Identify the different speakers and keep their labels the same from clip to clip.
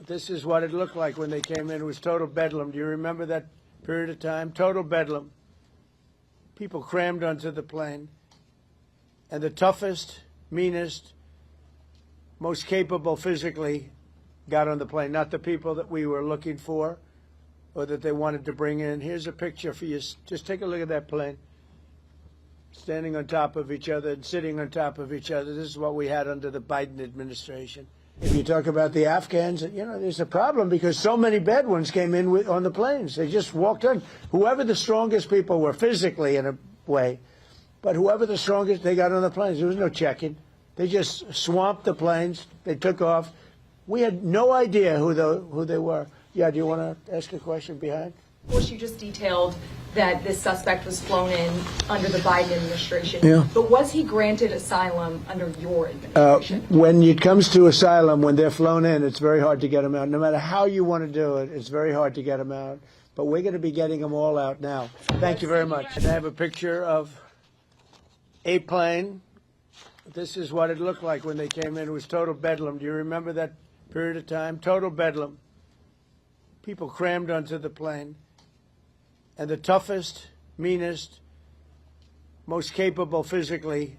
Speaker 1: This is what it looked like when they came in. It was total bedlam. Do you remember that period of time? Total bedlam. People crammed onto the plane. And the toughest, meanest, most capable physically got on the plane. Not the people that we were looking for or that they wanted to bring in. Here's a picture for you. Just take a look at that plane. Standing on top of each other and sitting on top of each other. This is what we had under the Biden administration. If you talk about the Afghans, you know, there's a problem because so many bad ones came in on the planes. They just walked in. Whoever the strongest people were physically in a way, but whoever the strongest, they got on the planes. There was no checking. They just swamped the planes. They took off. We had no idea who they were. Yeah, do you want to ask a question behind?
Speaker 2: Of course, you just detailed that this suspect was flown in under the Biden administration.
Speaker 1: Yeah.
Speaker 2: But was he granted asylum under your administration?
Speaker 1: When it comes to asylum, when they're flown in, it's very hard to get them out. No matter how you want to do it, it's very hard to get them out. But we're going to be getting them all out now. Thank you very much. And I have a picture of a plane. This is what it looked like when they came in. It was total bedlam. Do you remember that period of time? Total bedlam. People crammed onto the plane. And the toughest, meanest, most capable physically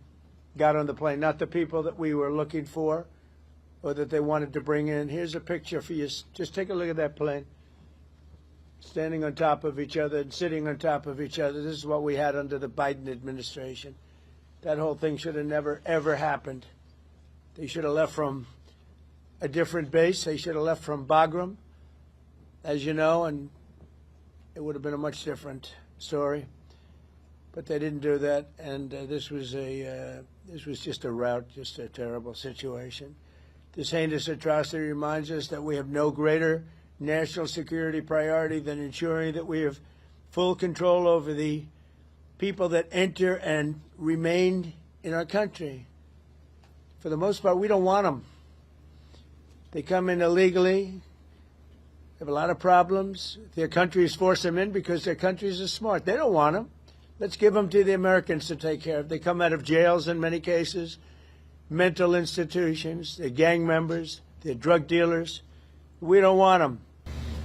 Speaker 1: got on the plane. Not the people that we were looking for or that they wanted to bring in. Here's a picture for you. Just take a look at that plane. Standing on top of each other and sitting on top of each other. This is what we had under the Biden administration. That whole thing should have never, ever happened. They should have left from a different base. They should have left from Bagram, as you know, and it would have been a much different story. But they didn't do that, and this was just a rout, just a terrible situation. This heinous atrocity reminds us that we have no greater national security priority than ensuring that we have full control over the people that enter and remain in our country. For the most part, we don't want them. They come in illegally. They have a lot of problems. Their countries force them in because their countries are smart. They don't want them. Let's give them to the Americans to take care of. They come out of jails in many cases, mental institutions. They're gang members. They're drug dealers. We don't want them.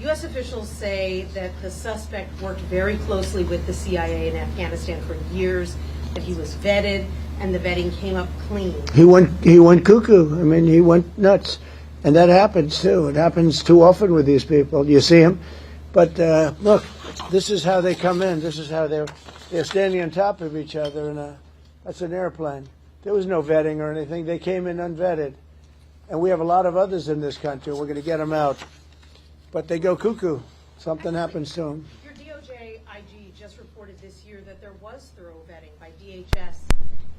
Speaker 3: U.S. officials say that the suspect worked very closely with the CIA in Afghanistan for years, that he was vetted, and the vetting came up clean.
Speaker 1: He went cuckoo. I mean, he went nuts. And that happens, too. It happens too often with these people. You see them. But, look, this is how they come in. This is how they're standing on top of each other. And that's an airplane. There was no vetting or anything. They came in unvetted. And we have a lot of others in this country. We're going to get them out. But they go cuckoo. Something happens to them.
Speaker 3: Your DOJ IG just reported this year that there was thorough vetting by DHS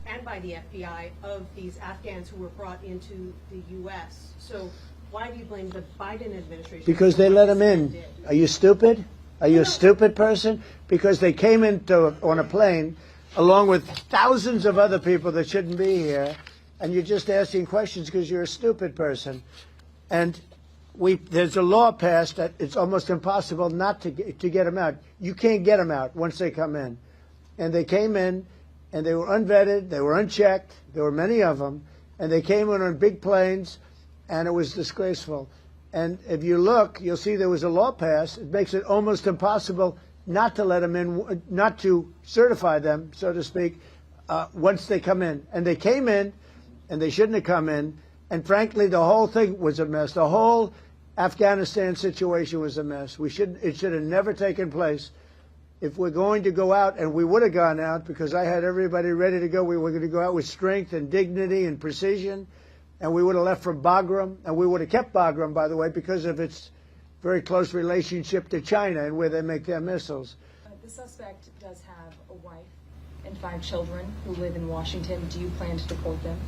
Speaker 3: and by the FBI of these Afghans who were brought into the U.S. So why do you blame the Biden administration?
Speaker 1: Because they let them in. Are you stupid? Are you a stupid person? Because they came on a plane along with thousands of other people that shouldn't be here, and you're just asking questions because you're a stupid person. And there's a law passed that it's almost impossible not to get them out. You can't get them out once they come in. And they came in, and they were unvetted, they were unchecked, there were many of them, and they came in on big planes, and it was disgraceful. And if you look, you'll see there was a law passed. It makes it almost impossible not to let them in, not to certify them, so to speak, once they come in. And they came in, and they shouldn't have come in. And frankly, the whole thing was a mess. The whole Afghanistan situation was a mess. It should have never taken place. If we're going to go out, and we would have gone out because I had everybody ready to go, we were going to go out with strength and dignity and precision, and we would have left from Bagram, and we would have kept Bagram, by the way, because of its very close relationship to China and where they make their missiles.
Speaker 2: The suspect does have a wife and 5 children who live in Washington. Do you plan to deport them?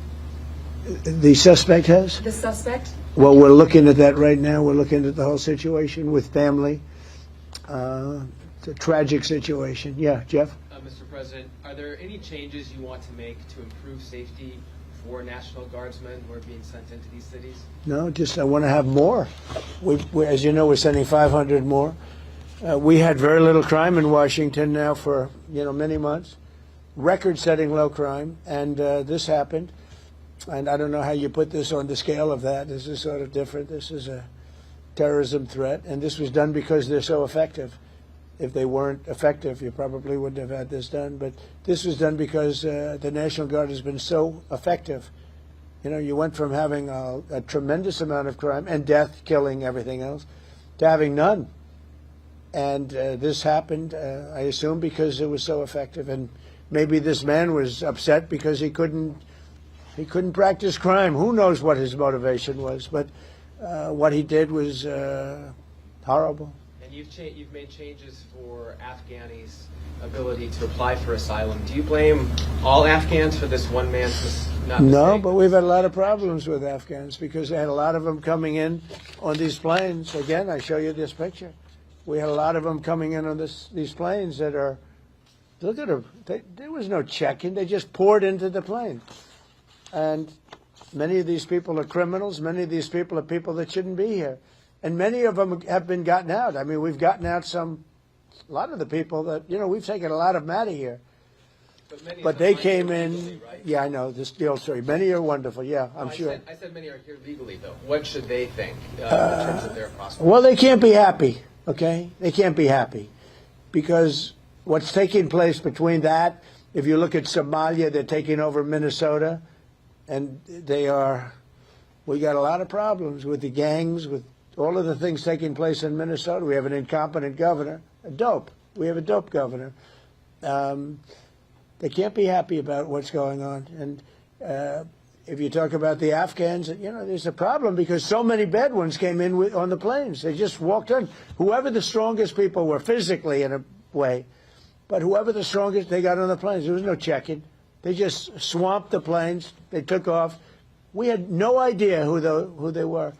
Speaker 1: The suspect has?
Speaker 2: The suspect?
Speaker 1: Well, we're looking at that right now. We're looking at the whole situation with family. It's a tragic situation. Yeah, Jeff?
Speaker 4: Mr. President, are there any changes you want to make to improve safety for National Guardsmen who are being sent into these cities?
Speaker 1: No, just I want to have more. As you know, we're sending 500 more. We had very little crime in Washington now for many months, record-setting low crime, and this happened. And I don't know how you put this on the scale of that. This is sort of different. This is terrorism threat, and this was done because they're so effective. If they weren't effective, you probably wouldn't have had this done. But this was done because the National Guard has been so effective. You know, you went from having a tremendous amount of crime and death, killing, everything else, to having none. And this happened, I assume, because it was so effective. And maybe this man was upset because he couldn't practice crime. Who knows what his motivation was? But what he did was horrible.
Speaker 4: And you've made changes for Afghanis' ability to apply for asylum. Do you blame all Afghans for this one man's mistake?
Speaker 1: No, but we've had a lot of problems with Afghans because they had a lot of them coming in on these planes. Again, I show you this picture. We had a lot of them coming in on these planes that are, look at them. There was no check-in. They just poured into the plane. And many of these people are criminals. Many of these people are people that shouldn't be here. And many of them have been gotten out. I mean, we've gotten out a lot of the people that, you know, we've taken a lot of them out of here. But they came in,
Speaker 4: legally, right?
Speaker 1: Yeah, I know, this the old story. Many are wonderful, yeah, I'm sure.
Speaker 4: I said many are here legally, though. What should they think in terms of their prospects?
Speaker 1: Well, they can't be happy, okay? They can't be happy. Because what's taking place between that, if you look at Somalia, they're taking over Minnesota, and we got a lot of problems with the gangs, with all of the things taking place in Minnesota. We have an incompetent governor, we have a dope governor. They can't be happy about what's going on. And if you talk about the Afghans, you know, there's a problem because so many bad ones came in on the planes. They just walked in. Whoever the strongest people were physically in a way, but whoever the strongest, they got on the planes. There was no check-in. They just swamped the planes. They took off. We had no idea who they were.